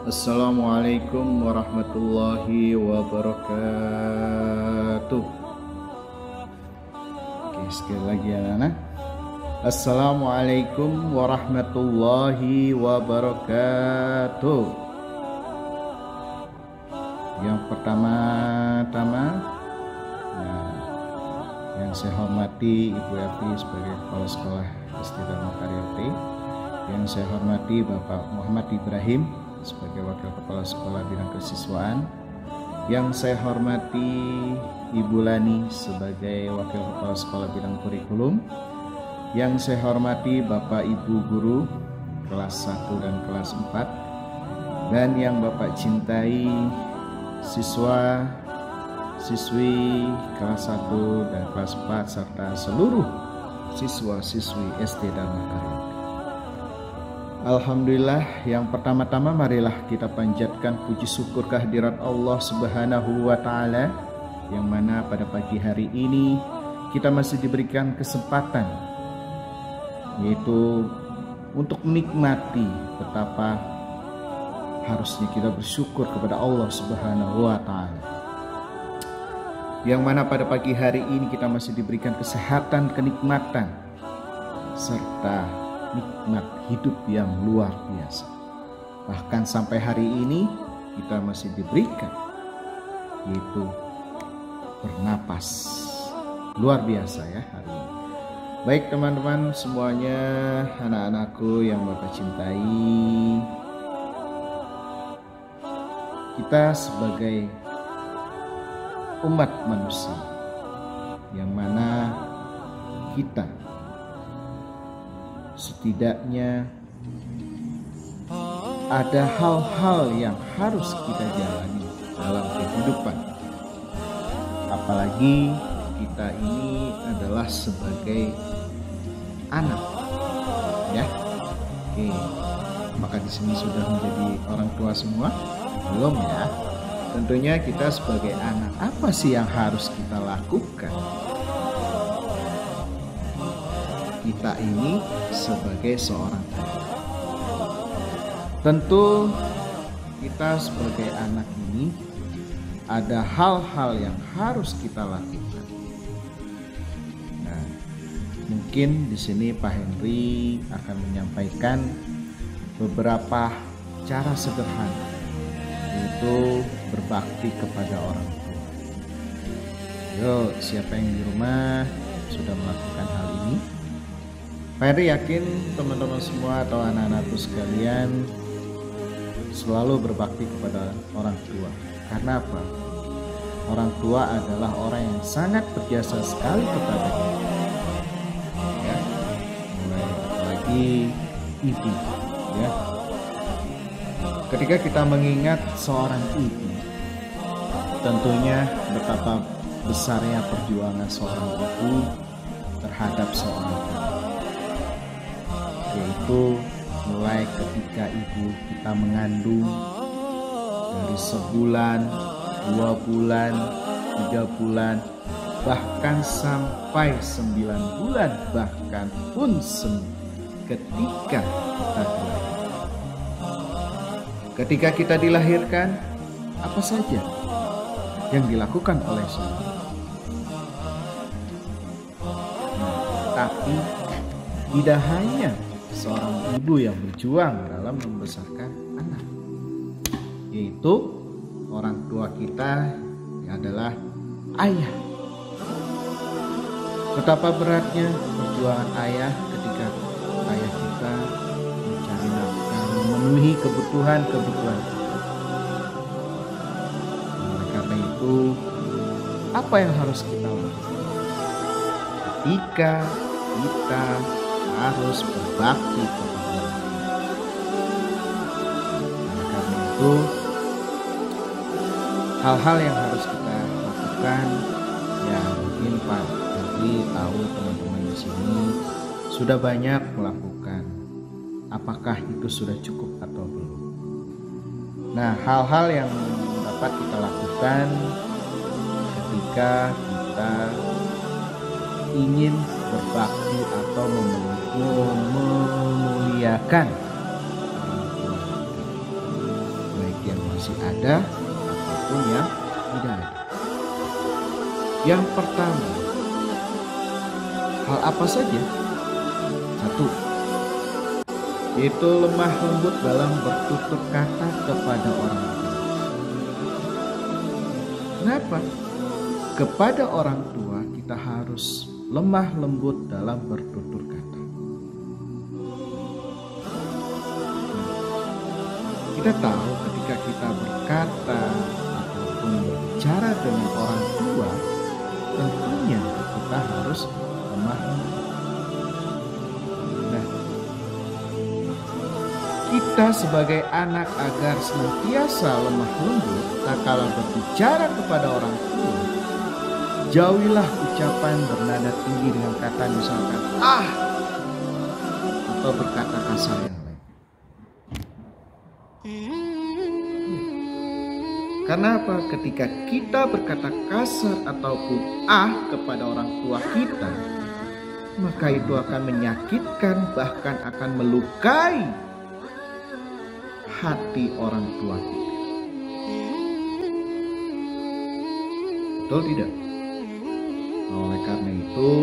Assalamualaikum warahmatullahi wabarakatuh. Oke, sekali lagi anak-anak. Assalamualaikum warahmatullahi wabarakatuh. Yang pertama-tama, yang saya hormati Ibu Evi sebagai Kepala Sekolah SD Dharma Karyati, yang saya hormati Bapak Muhammad Ibrahim sebagai Wakil Kepala Sekolah Bidang Kesiswaan, yang saya hormati Ibu Lani sebagai Wakil Kepala Sekolah Bidang Kurikulum, yang saya hormati Bapak Ibu Guru kelas 1 dan kelas 4, dan yang Bapak cintai siswa, siswi kelas 1 dan kelas 4 serta seluruh siswa-siswi SD Dharma Karyati. Alhamdulillah, yang pertama-tama marilah kita panjatkan puji syukur kehadirat Allah Subhanahu wa Ta'ala, yang mana pada pagi hari ini kita masih diberikan kesempatan, yaitu untuk menikmati betapa harusnya kita bersyukur kepada Allah Subhanahu wa Ta'ala, yang mana pada pagi hari ini kita masih diberikan kesehatan, kenikmatan, serta nikmat hidup yang luar biasa. Bahkan sampai hari ini kita masih diberikan, yaitu bernapas. Luar biasa ya hari ini. Baik teman-teman semuanya, anak-anakku yang Bapak cintai, kita sebagai umat manusia, yang mana kita setidaknya ada hal-hal yang harus kita jalani dalam kehidupan. Apalagi kita ini adalah sebagai anak, ya. Oke, maka di sini sudah menjadi orang tua semua? Belum ya? Tentunya kita sebagai anak, apa sih yang harus kita lakukan? Kita ini sebagai seorang anak, tentu kita sebagai anak ini ada hal-hal yang harus kita lakukan. Nah, mungkin di sini Pak Henry akan menyampaikan beberapa cara sederhana, yaitu berbakti kepada orang tua. Yuk, siapa yang di rumah sudah melakukan hal ini? Pak Heri yakin teman-teman semua atau anak-anakku sekalian selalu berbakti kepada orang tua. Karena apa? Orang tua adalah orang yang sangat berjasa sekali kepada kita. Ya, mulai apalagi ibu. Ya, ketika kita mengingat seorang ibu, tentunya betapa besarnya perjuangan seorang ibu terhadap seorang anak. Yaitu mulai ketika ibu kita mengandung, dari sebulan, 2 bulan, 3 bulan, bahkan sampai 9 bulan, bahkan pun ketika kita dilahirkan. Ketika kita dilahirkan, apa saja yang dilakukan oleh seorang ibu? Tapi tidak hanya seorang ibu yang berjuang dalam membesarkan anak, yaitu orang tua kita adalah ayah. Betapa beratnya perjuangan ayah ketika ayah kita mencari nafkah, memenuhi kebutuhan-kebutuhan kita. Oleh karena itu, apa yang harus kita lakukan ketika kita harus berbakti kepada orang tua? Oleh karena itu, hal-hal yang harus kita lakukan, ya mungkin Pak Henry tahu teman-teman di sini sudah banyak melakukan. Apakah itu sudah cukup atau belum? Nah, hal-hal yang dapat kita lakukan ketika kita ingin berbakti atau memuliakan orang tua. masih ada ataupun yang tidak ada. Yang pertama, hal apa saja? Satu, yaitu lemah lembut dalam bertutur kata kepada orang tua. Kenapa? Kepada orang tua kita harus lemah lembut dalam bertutur kata. Kita tahu ketika kita berkata ataupun berbicara dengan orang tua, tentunya kita harus lemah lembut. Nah, kita sebagai anak agar senantiasa lemah lembut tak kalah berbicara kepada orang tua, jauhilah ucapan bernada tinggi dengan kata misalkan atau berkata kasar yang lain. Karena apa? Ketika kita berkata kasar ataupun kepada orang tua kita, maka itu akan menyakitkan, bahkan akan melukai hati orang tua kita. Betul tidak? Oleh karena itu,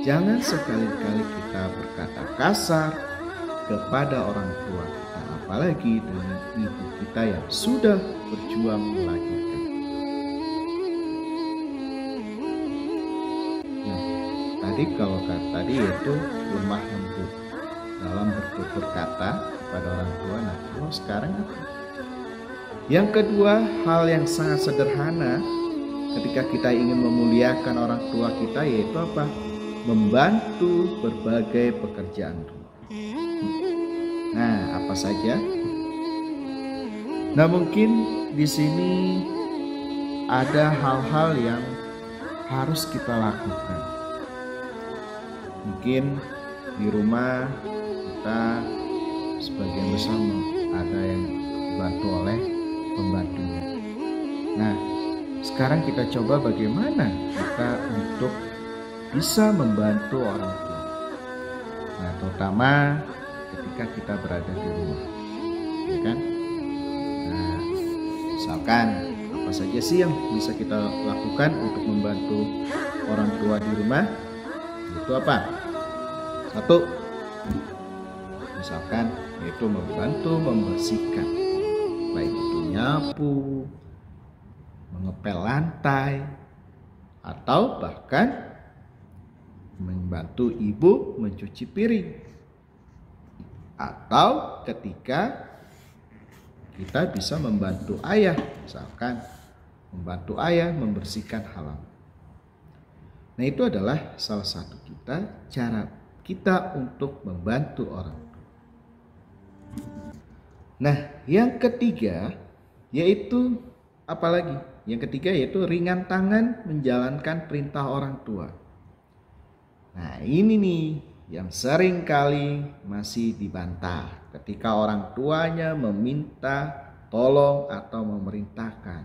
jangan sekali-kali kita berkata kasar kepada orang tua kita, apalagi dengan ibu kita yang sudah berjuang melahirkan. Nah, tadi yaitu lemah lembut dalam bertutur kata kepada orang tua. Nah, kalau sekarang apa? Yang kedua, hal yang sangat sederhana ketika kita ingin memuliakan orang tua kita, yaitu apa? Membantu berbagai pekerjaan rumah. Nah, apa saja? Nah, mungkin di sini ada hal-hal yang harus kita lakukan. Mungkin di rumah kita sebagian besar ada yang dibantu oleh pembantunya. Nah, sekarang kita coba bagaimana kita untuk bisa membantu orang tua. Nah, terutama ketika kita berada di rumah, ya kan? Nah, misalkan apa saja sih yang bisa kita lakukan untuk membantu orang tua di rumah? Itu apa? Satu, misalkan yaitu membantu membersihkan, baik itu nyapu, mengepel lantai, atau bahkan membantu ibu mencuci piring, atau ketika kita bisa membantu ayah, misalkan membantu ayah membersihkan halaman. Nah, itu adalah salah satu cara kita untuk membantu orang tua. Nah, yang ketiga yaitu apalagi? Yang ketiga yaitu ringan tangan menjalankan perintah orang tua. Nah, ini nih yang sering kali masih dibantah ketika orang tuanya meminta tolong atau memerintahkan.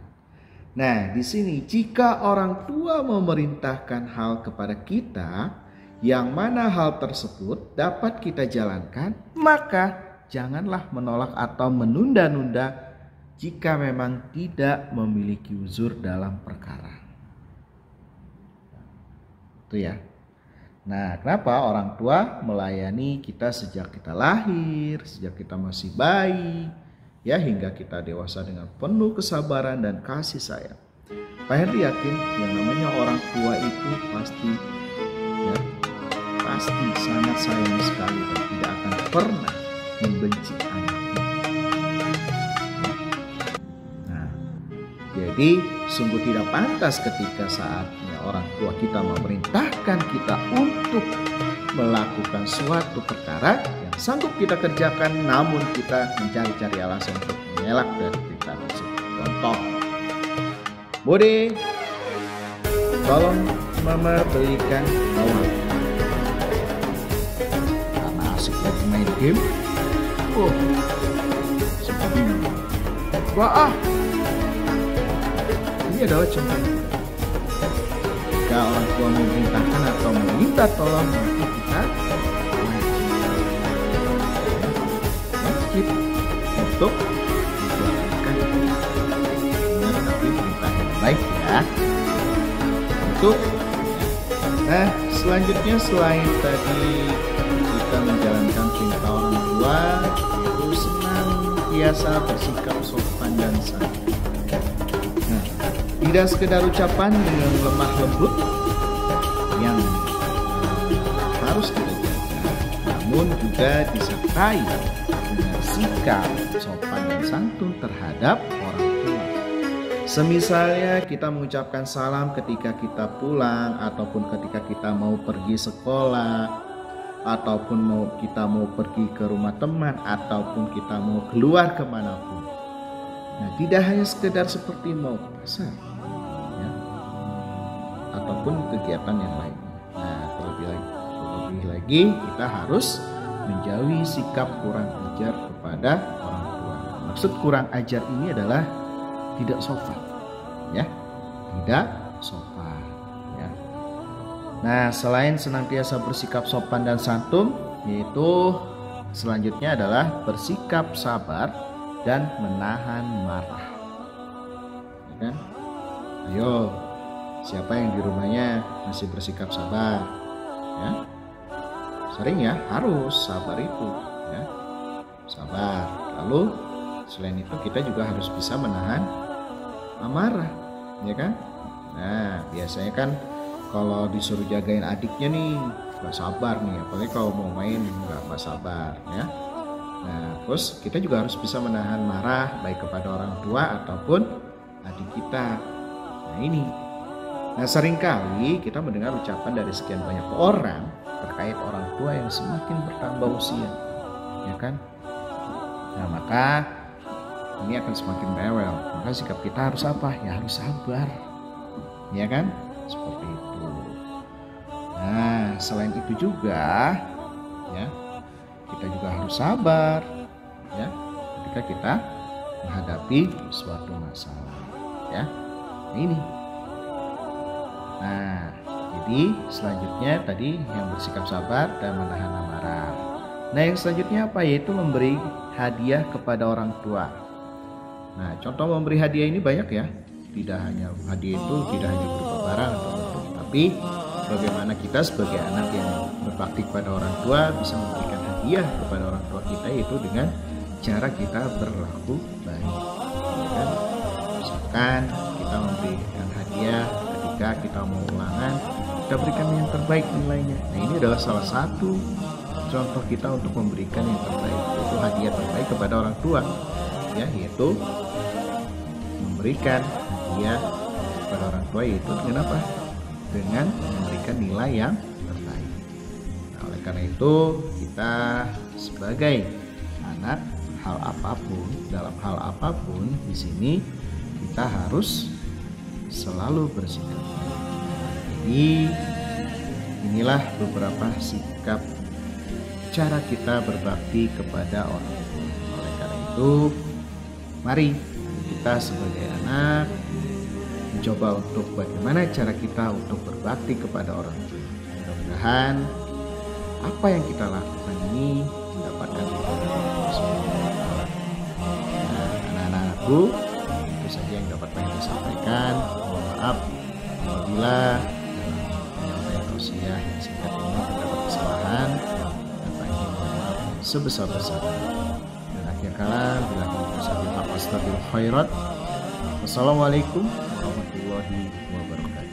Nah, di sini jika orang tua memerintahkan hal kepada kita, yang mana hal tersebut dapat kita jalankan, maka janganlah menolak atau menunda-nunda jika memang tidak memiliki uzur dalam perkara. Itu ya. Nah, kenapa orang tua melayani kita sejak kita lahir, sejak kita masih bayi, ya hingga kita dewasa dengan penuh kesabaran dan kasih sayang. Pak Henry yakin yang namanya orang tua itu pasti sangat sayang sekali dan tidak akan pernah membenci anaknya. Nah, jadi sungguh tidak pantas ketika saatnya orang tua kita memerintahkan kita untuk melakukan suatu perkara yang sanggup kita kerjakan, namun kita mencari-cari alasan untuk mengelak dari perintah tersebut. Contoh, Bude, tolong mama belikan bawang. Karena asik lagi main game. Seperti ini. Wah, ini adalah contoh. Jika orang tua memerintahkan atau meminta tolong, maka kita wajib untuk menjalankan baik ya. Untuk selanjutnya selain tadi kita menjalankan perintah orang tua, itu senantiasa bersikap sopan dan santun. Tidak sekedar ucapan dengan lemah lembut yang harus kita jaga, namun juga disertai dengan sikap sopan dan santun terhadap orang tua. Semisalnya kita mengucapkan salam ketika kita pulang, ataupun ketika kita mau pergi sekolah, ataupun kita mau pergi ke rumah teman, ataupun kita mau keluar kemanapun. Nah, tidak hanya sekedar seperti mau ke pasar, ya, ataupun kegiatan yang lain. Nah, terlebih lagi kita harus menjauhi sikap kurang ajar kepada orang tua. Maksud kurang ajar ini adalah tidak sopan, ya, tidak sopan, ya. Nah, selain senantiasa bersikap sopan dan santun, yaitu selanjutnya adalah bersikap sabar dan menahan marah, ya kan? Ayo, siapa yang di rumahnya masih bersikap sabar, ya? Sering ya, harus sabar itu, ya, sabar. Lalu selain itu kita juga harus bisa menahan amarah, ya kan? Nah, biasanya kan kalau disuruh jagain adiknya nih nggak sabar nih, apalagi kalau mau main nggak sabar, ya. Nah, terus kita juga harus bisa menahan marah baik kepada orang tua ataupun adik kita. Nah ini, seringkali kita mendengar ucapan dari sekian banyak orang terkait orang tua yang semakin bertambah usia, ya kan? Nah, maka ini akan semakin rewel. Maka sikap kita harus apa? Ya harus sabar, ya kan? Seperti itu. Nah, selain itu juga, ya, kita juga harus sabar, ya, ketika kita menghadapi suatu masalah, ya. Ini. Nah, jadi selanjutnya tadi yang bersikap sabar dan menahan amarah. Nah, yang selanjutnya apa? Yaitu memberi hadiah kepada orang tua. Nah, contoh memberi hadiah ini banyak ya. Tidak hanya hadiah itu tidak hanya berupa barang atau bentuk, tapi bagaimana kita sebagai anak yang berbakti kepada orang tua bisa memberikan hadiah kepada orang tua kita, yaitu dengan cara kita berlaku baik, ya kan? Misalkan kita memberikan hadiah ketika kita mau ulangan, kita berikan yang terbaik nilainya. Nah, ini adalah salah satu contoh kita untuk memberikan yang terbaik, yaitu hadiah terbaik kepada orang tua, ya, yaitu memberikan hadiah kepada orang tua, yaitu dengan apa? Dengan memberikan nilai yang terbaik. Nah, oleh karena itu kita sebagai anak, dalam hal apapun di sini kita harus selalu bersikap. Jadi inilah beberapa sikap cara kita berbakti kepada orang tua. Oleh karena itu, mari kita sebagai anak mencoba untuk bagaimana cara kita untuk berbakti kepada orang tua. Mudah-mudahan apa yang kita lakukan ini mendapatkan ridho Allah Subhanahu wa Ta'ala. Nah, anak-anakku, itu saja yang dapat saya sampaikan. Mohon maaf apabila dalam penyampaian tausiah yang singkat ini terdapat kesalahan, dan Pak ingin mohon maaf sebesar-besarnya. Dan akhir kala, bila kita sahabat astagfirul khairat. Wassalamualaikum warahmatullahi wabarakatuh.